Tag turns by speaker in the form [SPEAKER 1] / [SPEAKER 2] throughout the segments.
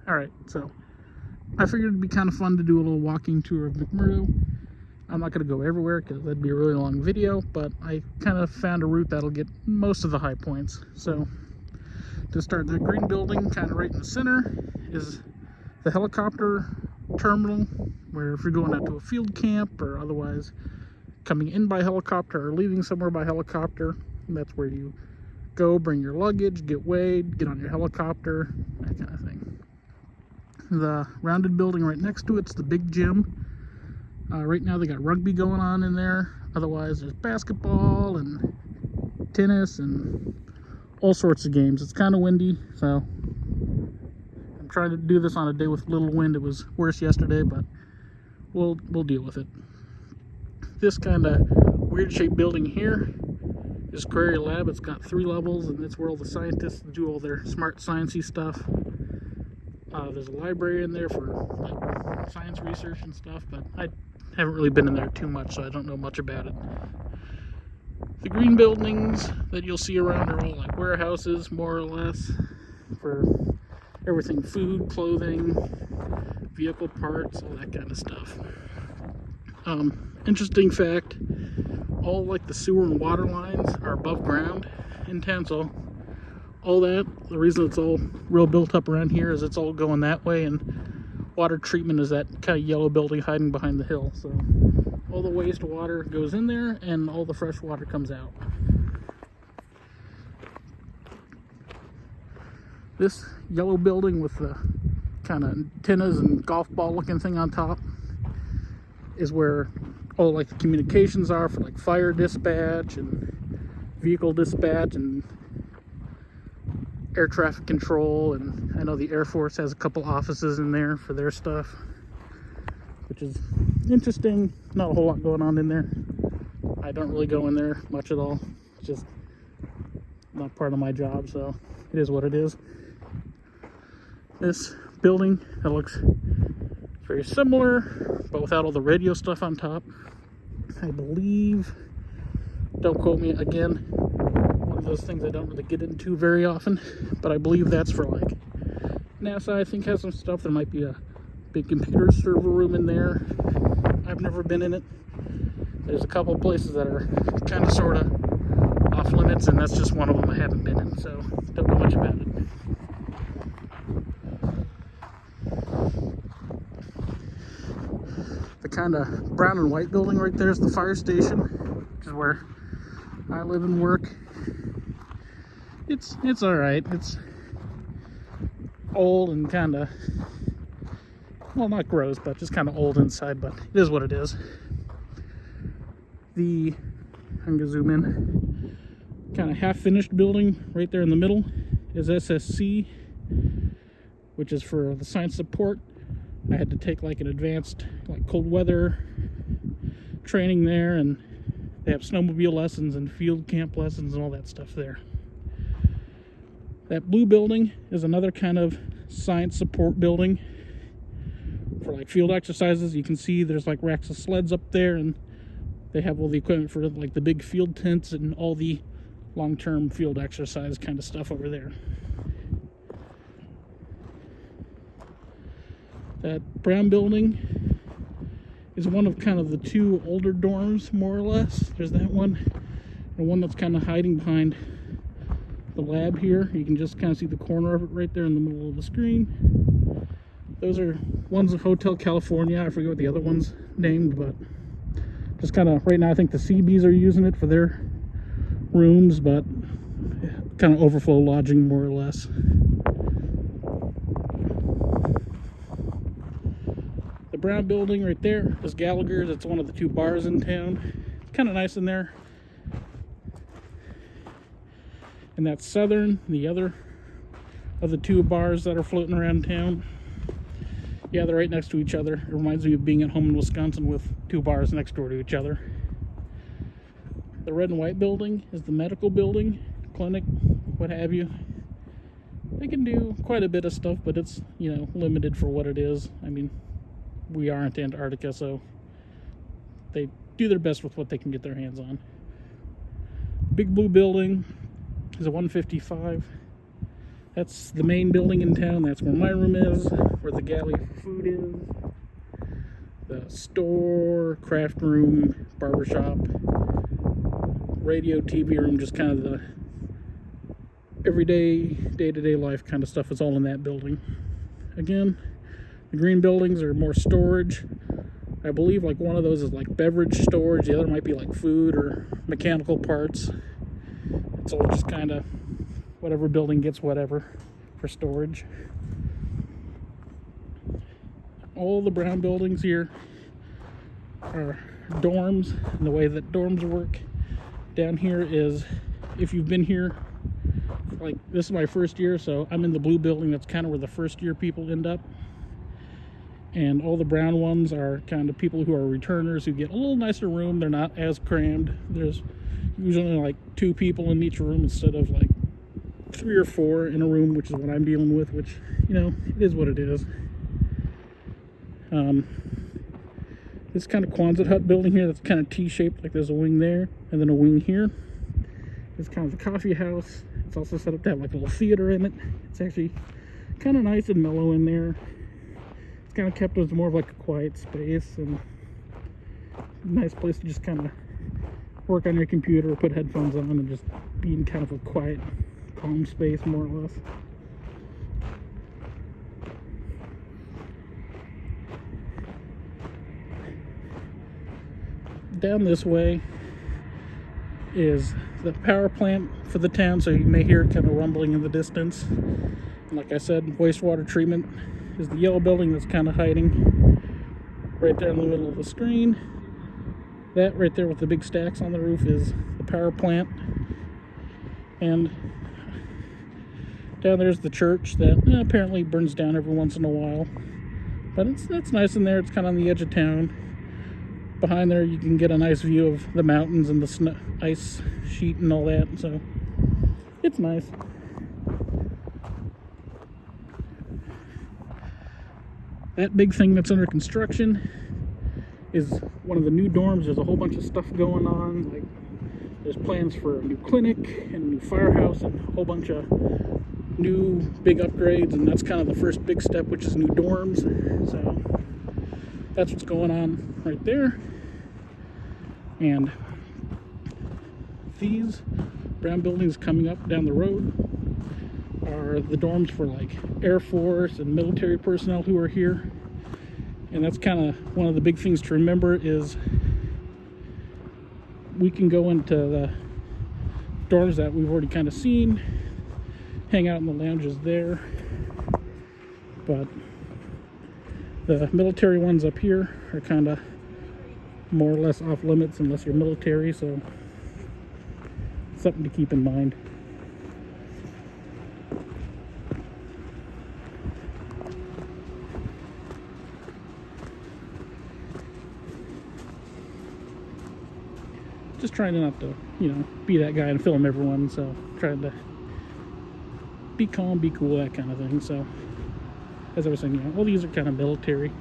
[SPEAKER 1] Alright, so I figured it'd be kind of fun to do a little walking tour of McMurdo. I'm not going to go everywhere because that'd be a really long video, but I kind of found a route that'll get most of the high points. So to start, that green building kind of right in the center is the helicopter terminal, where if you're going out to a field camp or otherwise coming in by helicopter or leaving somewhere by helicopter, that's where you go, bring your luggage, get weighed, get on your helicopter, that kind of thing. The rounded building right next to it's the big gym. Right now they got rugby going on in there. Otherwise there's basketball and tennis and all sorts of games. It's kind of windy, so I'm trying to do this on a day with little wind. It was worse yesterday, but we'll deal with it. This kind of weird shaped building here is Query Lab. It's got 3 levels, and it's where all the scientists do all their smart sciencey stuff. There's a library in there for like science research and stuff, but I haven't really been in there too much, so I don't know much about it. The green buildings that you'll see around are all like warehouses, more or less, for everything: food, clothing, vehicle parts, all that kind of stuff. Interesting fact, all like the sewer and water lines are above ground in town, so all that, the reason it's all real built up around here is it's all going that way, and water treatment is that kind of yellow building hiding behind the hill. So all the wastewater goes in there and all the fresh water comes out. This yellow building with the kind of antennas and golf ball looking thing on top is where all like the communications are for like fire dispatch and vehicle dispatch and air traffic control, and I know the Air Force has a couple offices in there for their stuff, which is interesting. Not a whole lot going on in there. I don't really go in there much at all. It's just not part of my job, so it is what it is. This building, that looks very similar, but without all the radio stuff on top. I believe, don't quote me again, one of those things I don't really get into very often, but I believe that's for like NASA. I think has some stuff. There might be a big computer server room in there. I've never been in it. There's a couple places that are kind of sort of off limits, and that's just one of them I haven't been in, so don't know much about it. The kind of brown and white building right there is the fire station, which is where I live and work. It's all right. It's old and kind of, well, not gross, but just kind of old inside, but it is what it is. I'm gonna zoom in, kind of half-finished building right there in the middle is SSC, which is for the science support. I had to take like an advanced like cold weather training there, and they have snowmobile lessons and field camp lessons and all that stuff there. That blue building is another kind of science support building for like field exercises. You can see there's like racks of sleds up there, and they have all the equipment for like the big field tents and all the long-term field exercise kind of stuff over there. That brown building is one of kind of the 2 older dorms, more or less. There's that one, and one that's kind of hiding behind the lab here. You can just kind of see the corner of it right there in the middle of the screen. Those are one's of Hotel California. I forget what the other one's named, but just kind of right now I think the CBs are using it for their rooms, but kind of overflow lodging more or less. The brown building right there is Gallagher's. It's one of the 2 bars in town. It's kind of nice in there. And that's Southern, the other of the 2 bars that are floating around town. Yeah, they're right next to each other. It reminds me of being at home in Wisconsin with 2 bars next door to each other. The red and white building is the medical building, clinic, what have you. They can do quite a bit of stuff, but it's, you know, limited for what it is. I mean, we aren't Antarctica, so they do their best with what they can get their hands on. Big blue building is a 155. That's the main building in town. That's where my room is, where the galley for food is. The store, craft room, barbershop, radio, TV room, just kind of the everyday, day-to-day life kind of stuff is all in that building. Again, the green buildings are more storage. I believe like one of those is like beverage storage, the other might be like food or mechanical parts. It's all just kind of whatever building gets whatever for storage. All the brown buildings here are dorms, and the way that dorms work down here is, if you've been here, like this is my first year, so I'm in the blue building. That's kind of where the first year people end up, and all the brown ones are kind of people who are returners who get a little nicer room. They're not as crammed. There's usually like 2 people in each room instead of like 3 or 4 in a room, which is what I'm dealing with, which, you know, it is what it is. This kind of Quonset hut building here, that's kind of T-shaped, like there's a wing there and then a wing here. It's kind of the coffee house. It's also set up to have like a little theater in it. It's actually kind of nice and mellow in there. It's kind of kept as more of like a quiet space and a nice place to just kind of work on your computer or put headphones on and just be in kind of a quiet, calm space, more or less. Down this way is the power plant for the town, so you may hear kind of rumbling in the distance. And like I said, wastewater treatment is the yellow building that's kind of hiding right there in the middle of the screen. That right there with the big stacks on the roof is the power plant. And down there's the church that apparently burns down every once in a while. But it's nice in there. It's kind of on the edge of town. Behind there you can get a nice view of the mountains and the snow, ice sheet and all that, so it's nice. That big thing that's under construction is one of the new dorms. There's a whole bunch of stuff going on. Like there's plans for a new clinic and a new firehouse and a whole bunch of new big upgrades, and that's kind of the first big step, which is new dorms. So that's what's going on right there. And these brown buildings coming up down the road are the dorms for like Air Force and military personnel who are here. And that's kind of one of the big things to remember is we can go into the dorms that we've already kind of seen, hang out in the lounges there, but the military ones up here are kind of more or less off limits unless you're military, so something to keep in mind. Just trying not to, be that guy and film everyone, so trying to be calm, be cool, that kind of thing. So as I was saying, all these are kind of military.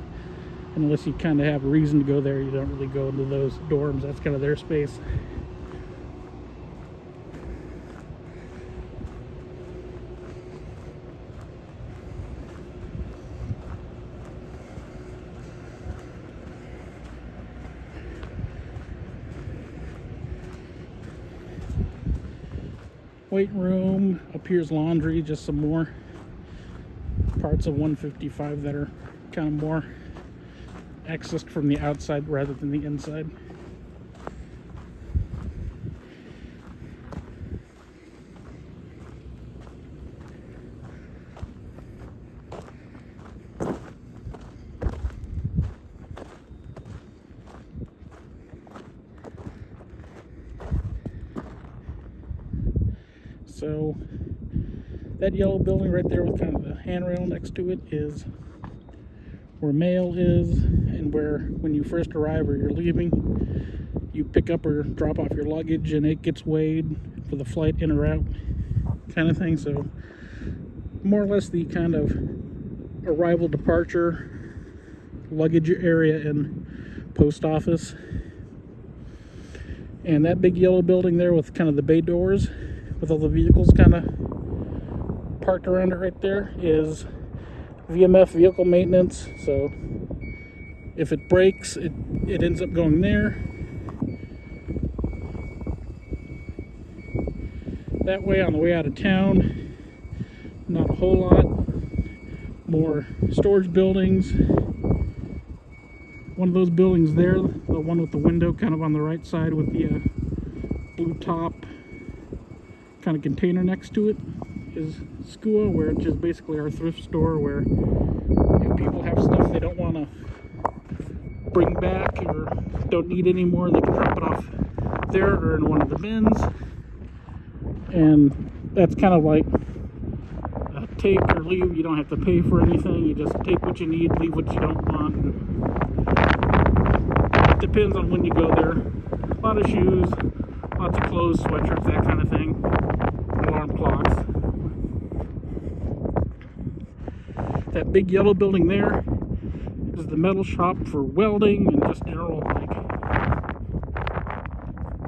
[SPEAKER 1] And unless you kind of have a reason to go there, you don't really go into those dorms. That's kind of their space. Weight room, up here's laundry, just some more parts of 155 that are kind of more accessed from the outside rather than the inside. So that yellow building right there with kind of the handrail next to it is where mail is, and where when you first arrive or you're leaving, you pick up or drop off your luggage and it gets weighed for the flight in or out kind of thing. So more or less the kind of arrival, departure, luggage area and post office. And that big yellow building there with kind of the bay doors with all the vehicles kind of parked around it right there is VMF vehicle maintenance. So if it breaks, it ends up going there. That way, on the way out of town, not a whole lot. More storage buildings. One of those buildings there, the one with the window kind of on the right side with the blue top kind of container next to it, is SCUA, where it's just basically our thrift store, where if people have stuff they don't want to bring back or don't need anymore, they can drop it off there or in one of the bins. And that's kind of like a take or leave. You don't have to pay for anything. You just take what you need, leave what you don't want. And it depends on when you go there. A lot of shoes, lots of clothes, sweatshirts, that kind of thing. Alarm clocks. That big yellow building there is the metal shop for welding and just general, like,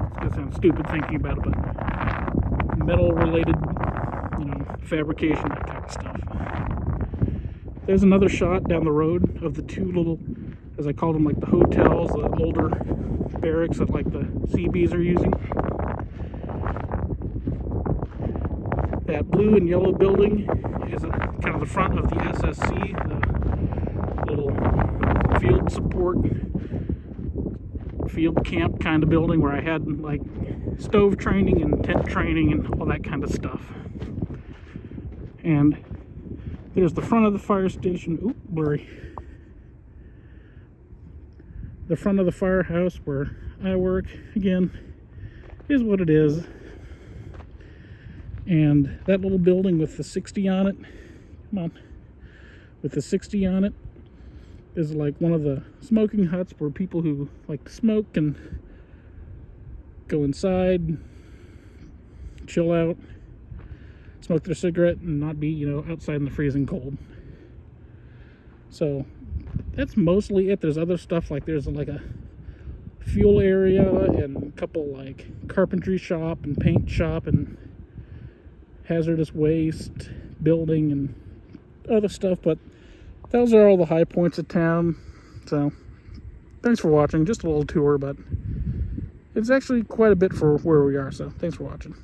[SPEAKER 1] it's gonna sound stupid thinking about it, but metal related, fabrication, that kind of stuff. There's another shot down the road of the two little, as I called them, like the hotels, the older barracks that like the CBs are using. That blue and yellow building is kind of the front of the SSC, the little field support, field camp kind of building where I had like stove training and tent training and all that kind of stuff. And there's the front of the fire station. Oop, blurry. The front of the firehouse where I work, again, is what it is. And that little building with the 60 on it, come on, with the 60 on it, is like one of the smoking huts where people who like to smoke can go inside, chill out, smoke their cigarette, and not be, outside in the freezing cold. So that's mostly it. There's other stuff, like there's like a fuel area and a couple like carpentry shop and paint shop and hazardous waste building and other stuff, but those are all the high points of town. So thanks for watching. Just a little tour, but it's actually quite a bit for where we are, so thanks for watching.